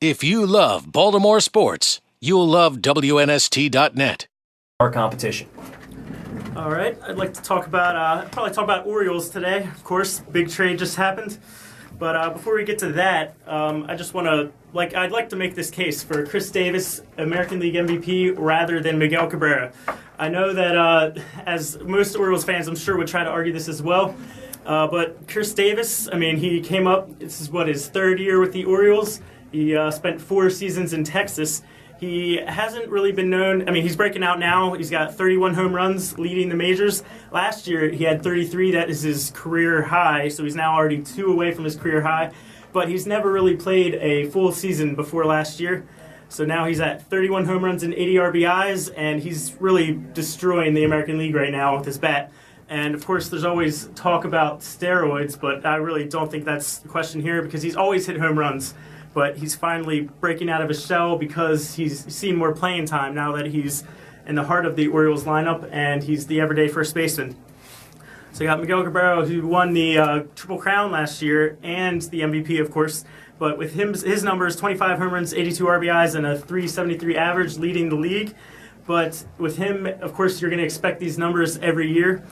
If you love Baltimore sports, you'll love WNST.net. Our competition. All right, I'd like to talk about, Orioles today. Of course, big trade just happened. But before we get to that, I just want to, I'd like to make this case for Chris Davis, American League MVP, rather than Miguel Cabrera. I know that, as most Orioles fans, I'm sure would try to argue this as well. But Chris Davis, I mean, he came up, this is his third year with the Orioles. He spent 4 seasons in Texas. He hasn't really been known. I mean, he's breaking out now. He's got 31 home runs, leading the majors. Last year, he had 33. That is his career high, so he's now already 2 away from his career high. But he's never really played a full season before last year. So now he's at 31 home runs and 80 RBIs, and he's really destroying the American League right now with his bat. And, of course, there's always talk about steroids, but I really don't think that's the question here because he's always hit home runs. But he's finally breaking out of his shell because he's seen more playing time now that he's in the heart of the Orioles lineup and he's the everyday first baseman. So you got Miguel Cabrera, who won the Triple Crown last year and the MVP, of course. But with him, his numbers, 25 home runs, 82 RBIs, and a .373 average, leading the league. But with him, of course, you're going to expect these numbers every year.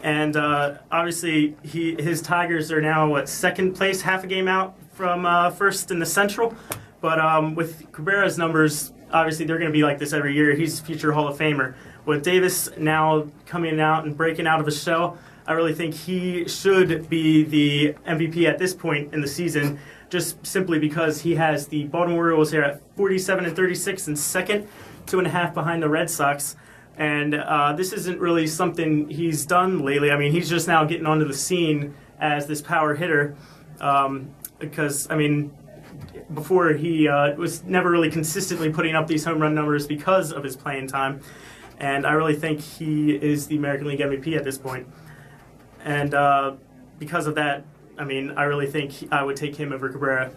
And obviously, his Tigers are now, second place, half a game out from first in the Central. But with Cabrera's numbers, obviously they're going to be like this every year. He's a future Hall of Famer. With Davis now coming out and breaking out of his shell, I really think he should be the MVP at this point in the season, just simply because he has the Baltimore Orioles here at 47-36 and second, 2.5 behind the Red Sox. And this isn't really something he's done lately. I mean, he's just now getting onto the scene as this power hitter. Because, I mean, before he was never really consistently putting up these home run numbers because of his playing time. And I really think he is the American League MVP at this point. And because of that, I mean, I really think I would take him over Cabrera.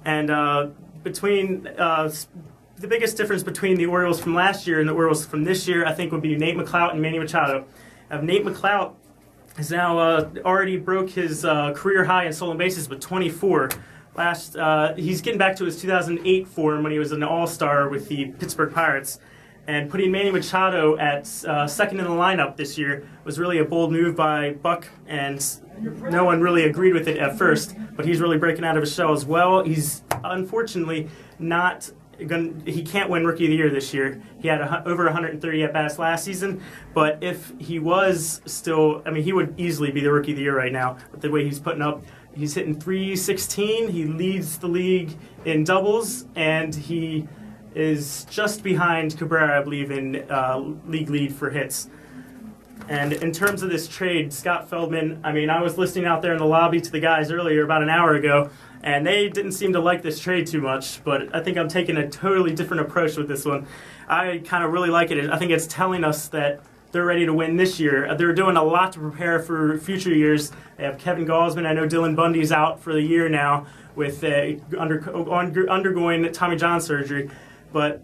And between the biggest difference between the Orioles from last year and the Orioles from this year, I think, would be Nate McLout and Manny Machado. Nate McLout has now already broke his career high in stolen bases with 24. He's getting back to his 2008 form when he was an all-star with the Pittsburgh Pirates. And putting Manny Machado at second in the lineup this year was really a bold move by Buck, and no one really agreed with it at first. But he's really breaking out of his shell as well. He's unfortunately he can't win Rookie of the Year this year. He had over 130 at-bats last season, but if he was still, I mean, he would easily be the Rookie of the Year right now with the way he's putting up. He's hitting .316. He leads the league in doubles, and he is just behind Cabrera, I believe, in league lead for hits. And in terms of this trade, Scott Feldman, I mean, I was listening out there in the lobby to the guys earlier about an hour ago, and they didn't seem to like this trade too much, but I think I'm taking a totally different approach with this one. I kind of really like it. I think it's telling us that they're ready to win this year. They're doing a lot to prepare for future years. They have Kevin Gausman. I know Dylan Bundy's out for the year now with undergoing Tommy John surgery, but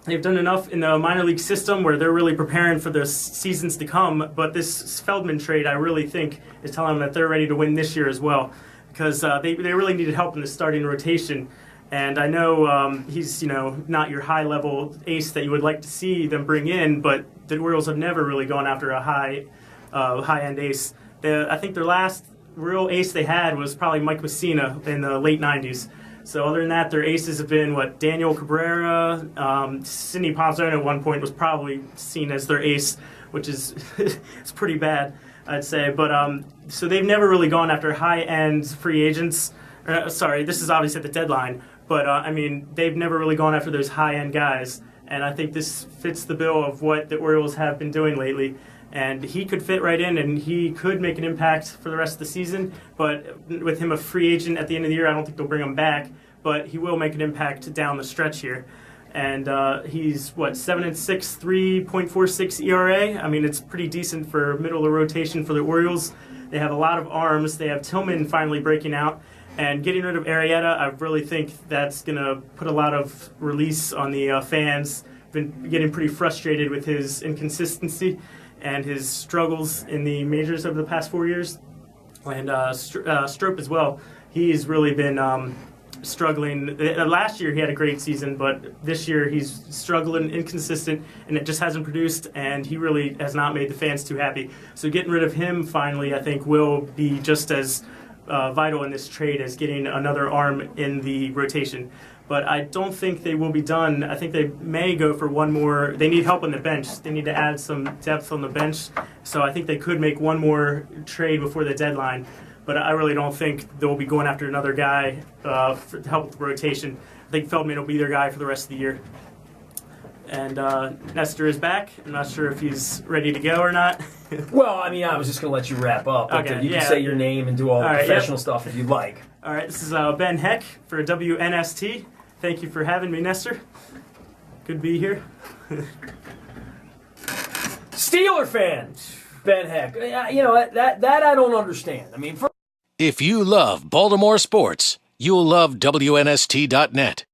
they've done enough in the minor league system where they're really preparing for the seasons to come. But this Feldman trade, I really think, is telling them that they're ready to win this year as well, because they really needed help in the starting rotation. And I know he's not your high-level ace that you would like to see them bring in, but the Orioles have never really gone after a high-end ace. I think their last real ace they had was probably Mike Messina in the late 90s. So other than that, their aces have been, Daniel Cabrera, Sidney Ponzone at one point was probably seen as their ace, which is it's pretty bad, I'd say. But so they've never really gone after high-end free agents. Sorry, this is obviously at the deadline. But, I mean, they've never really gone after those high-end guys. And I think this fits the bill of what the Orioles have been doing lately. And he could fit right in, and he could make an impact for the rest of the season. But with him a free agent at the end of the year, I don't think they'll bring him back. But he will make an impact down the stretch here. And he's, 7-6, 3.46 ERA. I mean, it's pretty decent for middle of the rotation for the Orioles. They have a lot of arms. They have Tillman finally breaking out. And getting rid of Arrieta, I really think that's going to put a lot of release on the fans. Been getting pretty frustrated with his inconsistency and his struggles in the majors over the past 4 years. And Strop as well. He's really been struggling. Last year he had a great season, but this year he's struggling, inconsistent, and it just hasn't produced, and he really has not made the fans too happy. So getting rid of him finally, I think, will be just as vital in this trade as getting another arm in the rotation. But I don't think they will be done. I think they may go for one more. They need help on the bench. They need to add some depth on the bench. So I think they could make one more trade before the deadline. But I really don't think they'll be going after another guy to help with the rotation. I think Feldman will be their guy for the rest of the year. And Nestor is back. I'm not sure if he's ready to go or not. Well, I mean, I was just going to let you wrap up. But Okay, you can say your name and do all the All right, professional stuff if you'd like. All right, this is Ben Heck for WNST. Thank you for having me, Nestor. Good to be here. Steeler fan, Ben Heck. You know, that I don't understand. I mean, If you love Baltimore sports, you'll love WNST.net.